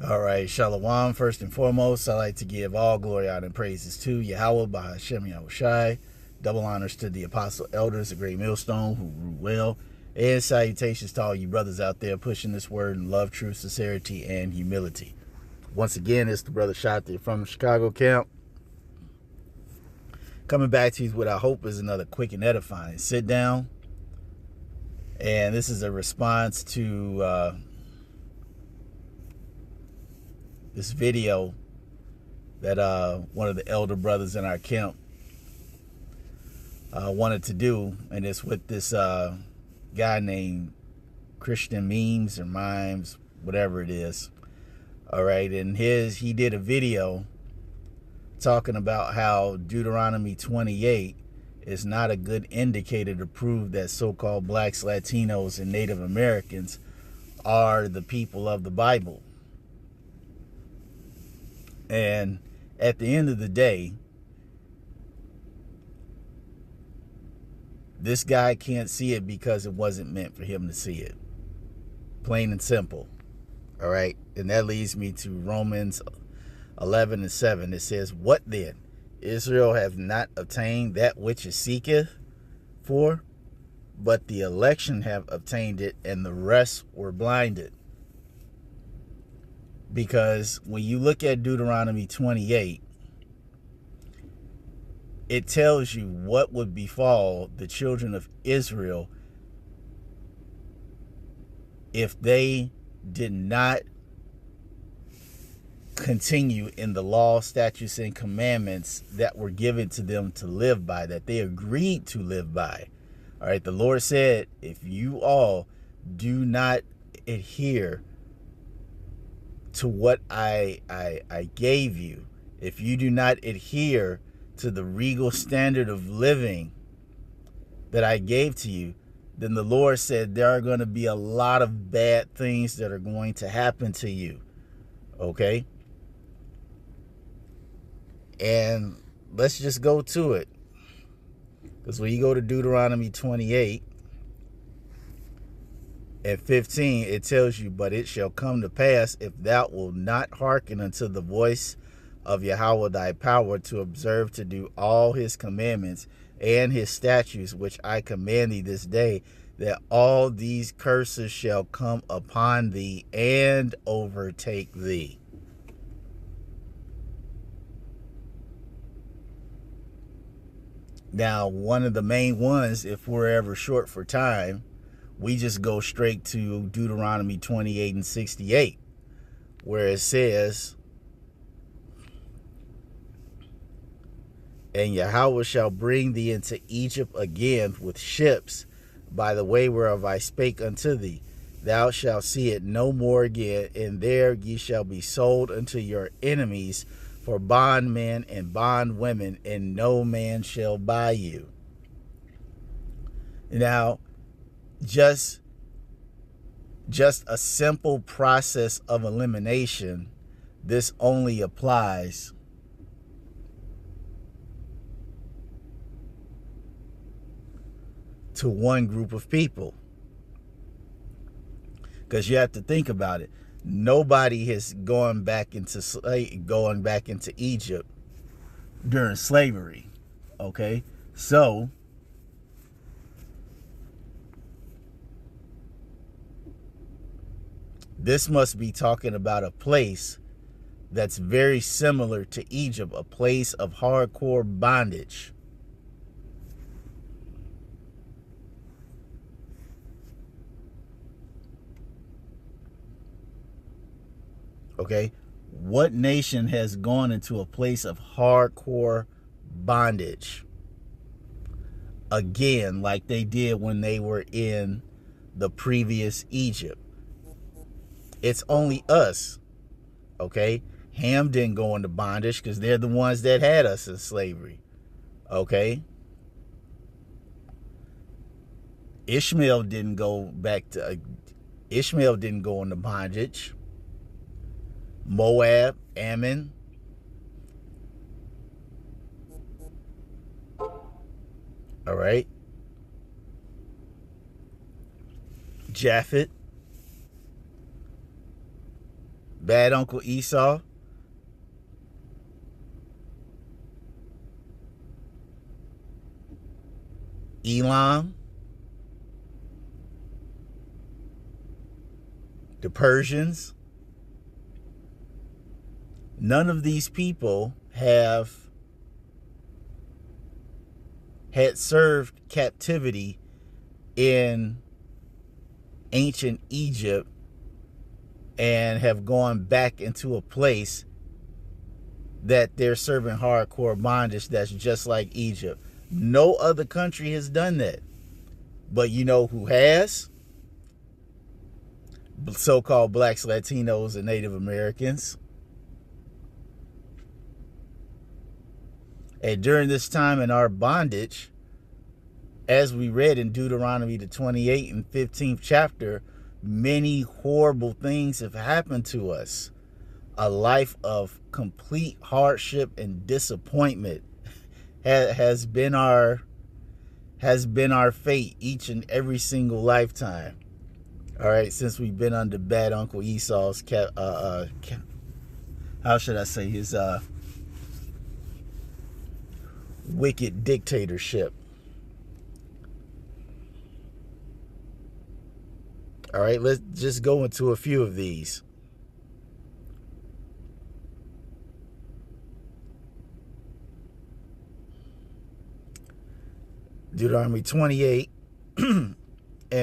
All right, Shalom. First and foremost, I'd like to give all glory, honor, and praises to Yahweh, Bahashem Yahushai. Double honors to the apostle elders, the great millstone who rule well. And salutations to all you brothers out there pushing this word in love, truth, sincerity, and humility. Once again, it's the brother Shati from the Chicago camp. Coming back to you with what I hope is another quick and edifying sit down. And this is a response to this video that one of the elder brothers in our camp wanted to do, and it's with this guy named Christian Memes or Mimes, whatever it is. All right, and he did a video talking about how Deuteronomy 28 is not a good indicator to prove that so-called blacks, Latinos, and Native Americans are the people of the Bible. And at the end of the day, this guy can't see it because it wasn't meant for him to see it. Plain and simple. All right. And that leads me to Romans 11:7. It says, "What then? Israel hath not obtained that which it seeketh for, but the election have obtained it, and the rest were blinded." Because when you look at Deuteronomy 28, it tells you what would befall the children of Israel if they did not continue in the law, statutes, and commandments that were given to them to live by, that they agreed to live by. All right, the Lord said, if you all do not adhere to what I gave you, if you do not adhere to the regal standard of living that I gave to you, then the Lord said there are going to be a lot of bad things that are going to happen to you. Okay? And let's just go to it. Because when you go to Deuteronomy 28 and 15, it tells you, "But it shall come to pass, if thou wilt not hearken unto the voice of Yahweh thy power, to observe to do all his commandments and his statutes, which I command thee this day, that all these curses shall come upon thee and overtake thee." Now, one of the main ones, if we're ever short for time, we just go straight to Deuteronomy 28 and 68, where it says, "And Yahweh shall bring thee into Egypt again with ships, by the way whereof I spake unto thee. Thou shalt see it no more again, and there ye shall be sold unto your enemies for bondmen and bondwomen, and no man shall buy you." Now, just a simple process of elimination, this only applies to one group of people. Because you have to think about it. Nobody has going back into Egypt during slavery. Okay? So this must be talking about a place that's very similar to Egypt, a place of hardcore bondage. Okay? What nation has gone into a place of hardcore bondage? Again, like they did when they were in the previous Egypt. It's only us. Okay? Ham didn't go into bondage because they're the ones that had us in slavery. Okay? Ishmael didn't go into bondage. Moab, Ammon. All right. Japhet. Bad Uncle Esau, Elam, the Persians. None of these people had served captivity in ancient Egypt and have gone back into a place that they're serving hardcore bondage that's just like Egypt. No other country has done that. But you know who has? So-called blacks, Latinos, and Native Americans. And during this time in our bondage, as we read in Deuteronomy the 28th and 15th chapter, many horrible things have happened to us. A life of complete hardship and disappointment has been our fate each and every single lifetime. All right, since we've been under Bad Uncle Esau's how should I say, his wicked dictatorship. All right, let's just go into a few of these. Deuteronomy 28 and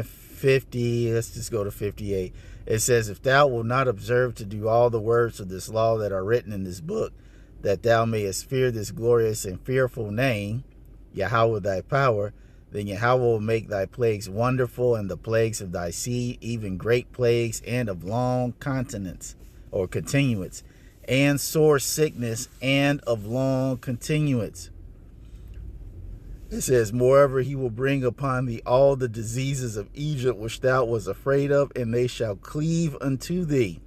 50. Let's just go to 58. It says, if thou wilt not observe to do all the words of this law that are written in this book, that thou mayest fear this glorious and fearful name, Yahweh thy power, then Yahweh will make thy plagues wonderful, and the plagues of thy seed, even great plagues, and of long continence or continuance, and sore sickness, and of long continuance. It says, moreover, he will bring upon thee all the diseases of Egypt which thou was afraid of, and they shall cleave unto thee.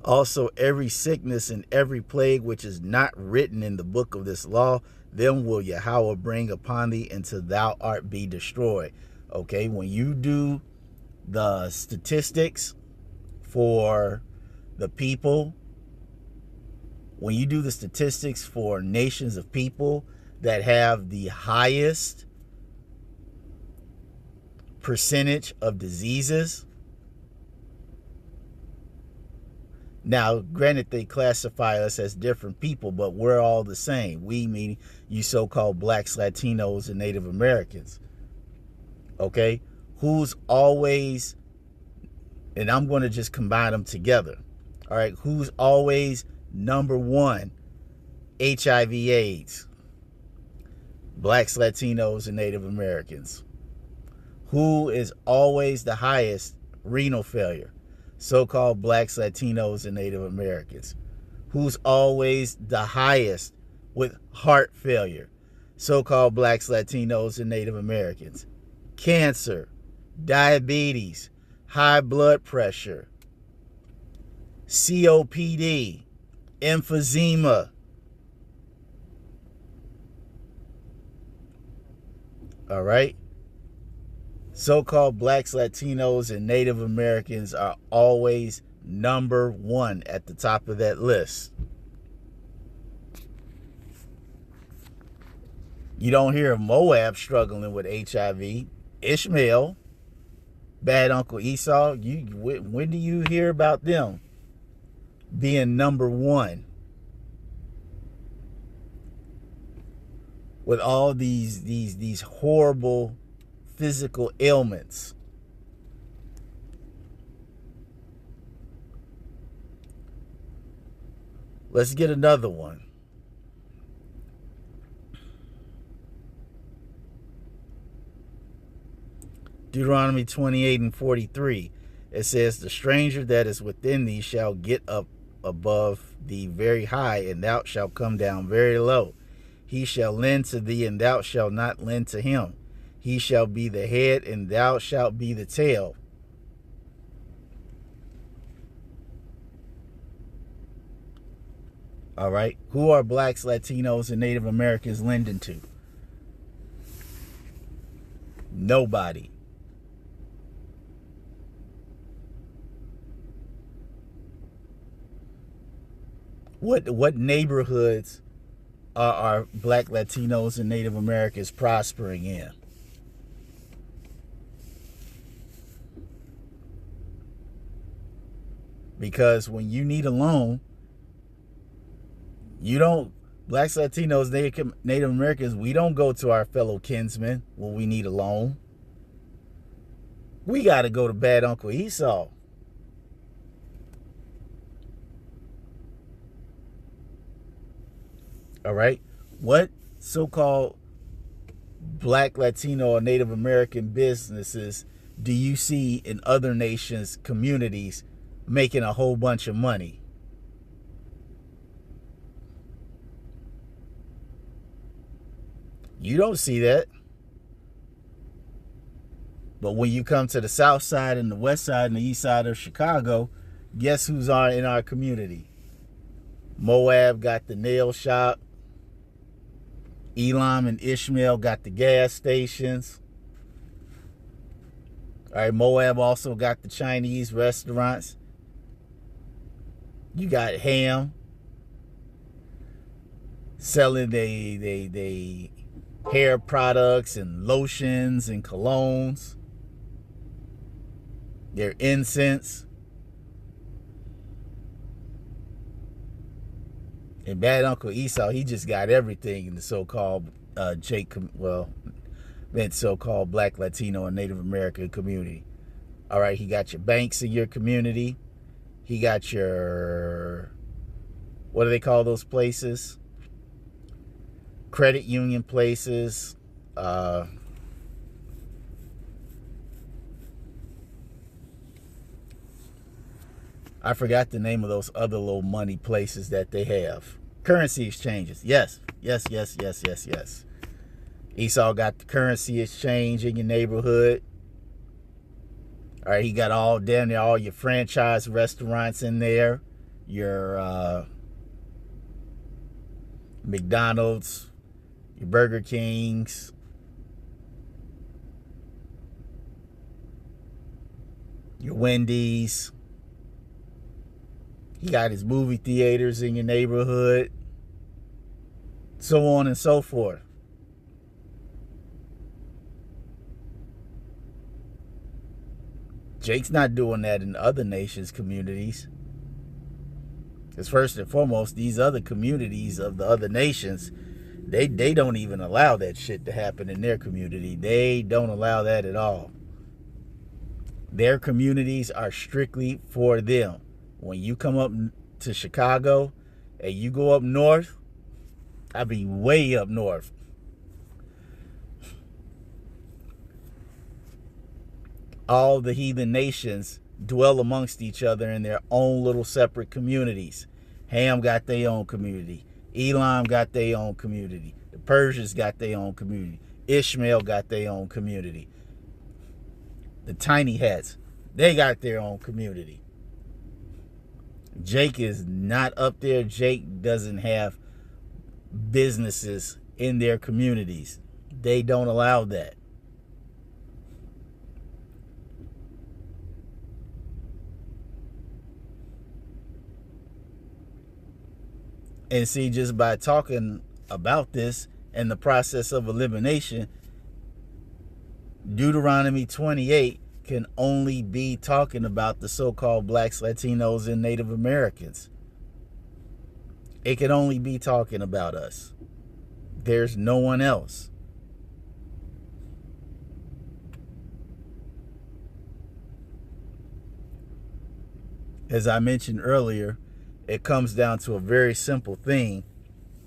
Also every sickness and every plague which is not written in the book of this law, them will Yahweh bring upon thee until thou art be destroyed. Okay, when you do the statistics for the people, when you do the statistics for nations of people that have the highest percentage of diseases, now, granted, they classify us as different people, but we're all the same. We, meaning you so-called blacks, Latinos, and Native Americans. Okay? Who's always, and I'm going to just combine them together. All right? Who's always number one? HIV/AIDS. Blacks, Latinos, and Native Americans. Who is always the highest? Renal failure. So-called blacks, Latinos, and Native Americans. Who's always the highest with heart failure? So-called blacks, Latinos, and Native Americans. Cancer, diabetes, high blood pressure, COPD, emphysema. All right? So-called blacks, Latinos, and Native Americans are always number one at the top of that list. You don't hear of Moab struggling with HIV. Ishmael, Bad Uncle Esau, when do you hear about them being number one? With all these horrible physical ailments. Let's get another one. Deuteronomy 28 and 43. It says, the stranger that is within thee shall get up above thee very high, and thou shalt come down very low. He shall lend to thee, and thou shalt not lend to him. He shall be the head, and thou shalt be the tail. All right. Who are blacks, Latinos, and Native Americans lending to? Nobody. What neighborhoods are Black, Latinos, and Native Americans prospering in? Because when you need a loan, you don't, Blacks, Latinos, Native Americans, we don't go to our fellow kinsmen when we need a loan. We got to go to bad Uncle Esau. All right? What so-called Black, Latino, or Native American businesses do you see in other nations' communities making a whole bunch of money? You don't see that. But when you come to the south side and the west side and the east side of Chicago, guess who's in our community? Moab got the nail shop. Elam and Ishmael got the gas stations. All right, Moab also got the Chinese restaurants. You got Ham selling they hair products and lotions and colognes. Their incense. And bad Uncle Esau, he just got everything in the so-called so-called Black, Latino, and Native American community. All right, he got your banks in your community. He got your, what do they call those places? Credit union places. I forgot the name of those other little money places that they have. Currency exchanges. Yes. Esau got the currency exchange in your neighborhood. All right, he got all your franchise restaurants in there. Your McDonald's, your Burger Kings. Your Wendy's. He got his movie theaters in your neighborhood. So on and so forth. Jake's not doing that in other nations' communities. Because first and foremost, these other communities of the other nations, they don't even allow that shit to happen in their community. They don't allow that at all. Their communities are strictly for them. When you come up to Chicago and you go up north, I mean way up north, all the heathen nations dwell amongst each other in their own little separate communities. Ham got their own community. Elam got their own community. The Persians got their own community. Ishmael got their own community. The tiny hats, they got their own community. Jake is not up there. Jake doesn't have businesses in their communities. They don't allow that. And see, just by talking about this and the process of elimination, Deuteronomy 28 can only be talking about the so-called Blacks, Latinos, and Native Americans. It can only be talking about us. There's no one else. As I mentioned earlier, it comes down to a very simple thing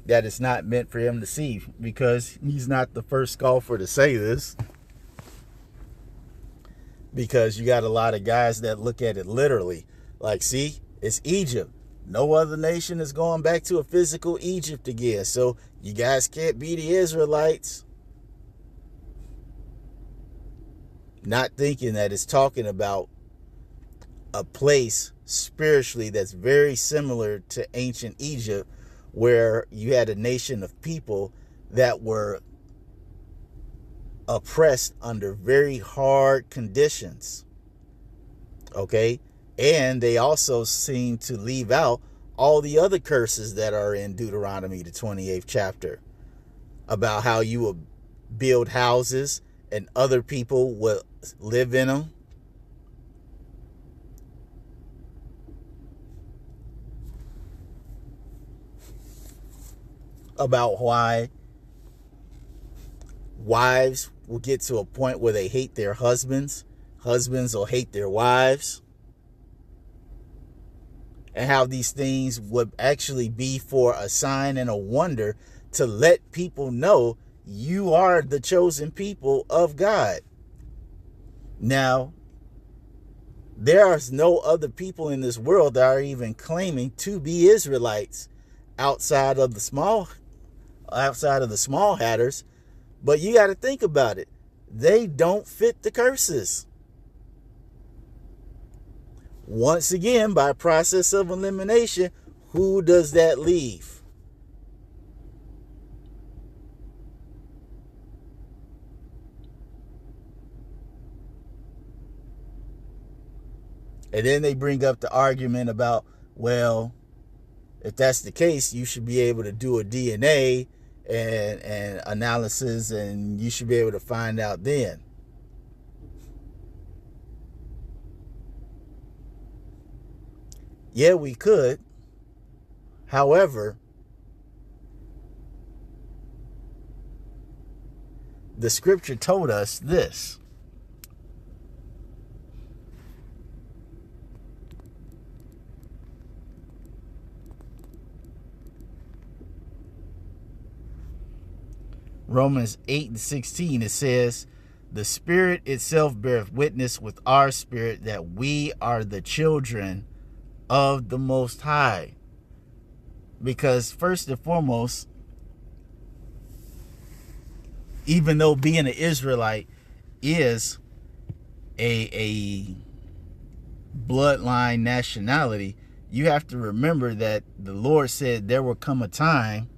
that it's not meant for him to see, because he's not the first scoffer to say this. Because you got a lot of guys that look at it literally. Like, see, it's Egypt. No other nation is going back to a physical Egypt again. So you guys can't be the Israelites. Not thinking that it's talking about a place spiritually that's very similar to ancient Egypt, where you had a nation of people that were oppressed under very hard conditions. Okay? And they also seem to leave out all the other curses that are in Deuteronomy, the 28th chapter, about how you will build houses and other people will live in them. About why wives will get to a point where they hate their husbands. Husbands will hate their wives. And how these things would actually be for a sign and a wonder to let people know you are the chosen people of God. Now, there are no other people in this world that are even claiming to be Israelites outside of the small hatters. But you got to think about it. They don't fit the curses. Once again, by process of elimination, who does that leave? And then they bring up the argument about, well, if that's the case, you should be able to do a DNA and analysis, and you should be able to find out then. Yeah, we could. However, the scripture told us this. Romans 8:16, it says, the Spirit itself beareth witness with our spirit that we are the children of the Most High. Because first and foremost, even though being an Israelite is a bloodline nationality, you have to remember that the Lord said there will come a time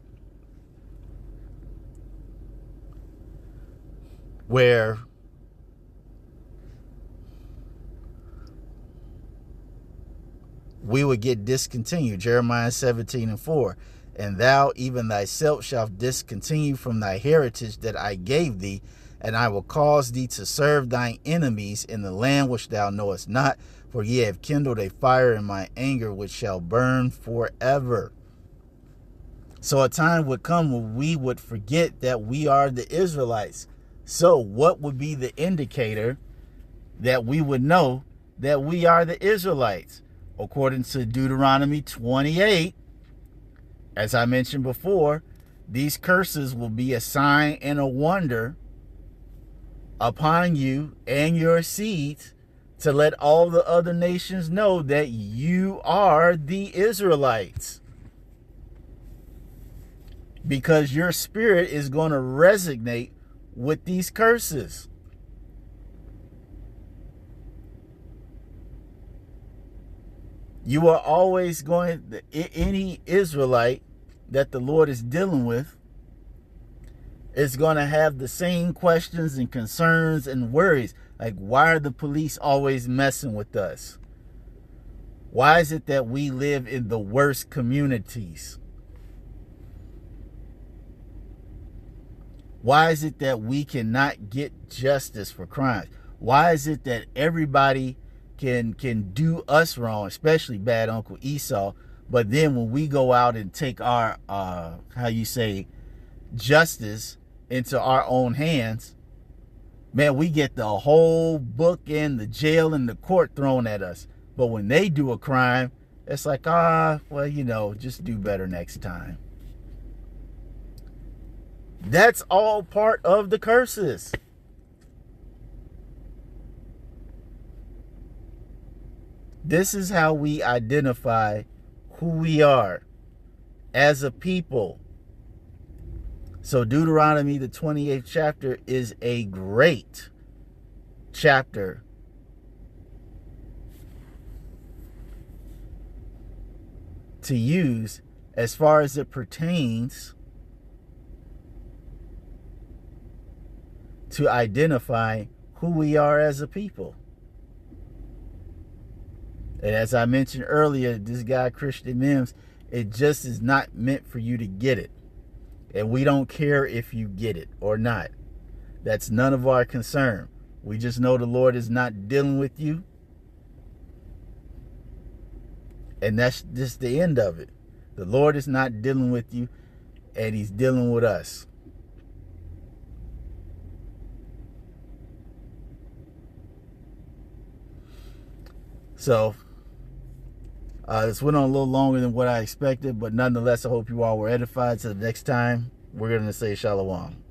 where we would get discontinued. Jeremiah 17:4. And thou even thyself shalt discontinue from thy heritage that I gave thee, and I will cause thee to serve thine enemies in the land which thou knowest not, for ye have kindled a fire in my anger which shall burn forever. So a time would come when we would forget that we are the Israelites. So what would be the indicator that we would know that we are the Israelites? According to Deuteronomy 28, as I mentioned before, these curses will be a sign and a wonder upon you and your seeds to let all the other nations know that you are the Israelites. Because your spirit is going to resonate with these curses. You are always going, any Israelite that the Lord is dealing with is going to have the same questions and concerns and worries. Like, why are the police always messing with us? Why is it that we live in the worst communities? Why is it that we cannot get justice for crimes? Why is it that everybody can do us wrong, especially bad Uncle Esau, but then when we go out and take our justice into our own hands, man, we get the whole book and the jail and the court thrown at us. But when they do a crime, it's like, just do better next time. That's all part of the curses. This is how we identify who we are as a people. So Deuteronomy, the 28th chapter, is a great chapter to use as far as it pertains to identify who we are as a people. And as I mentioned earlier, this guy, Christian Mims, It just is not meant for you to get it. And we don't care if you get it or not. That's none of our concern. We just know the Lord is not dealing with you. And that's just the end of it. The Lord is not dealing with you, and he's dealing with us. So this went on a little longer than what I expected, but nonetheless, I hope you all were edified. So the next time, we're going to say Shalom.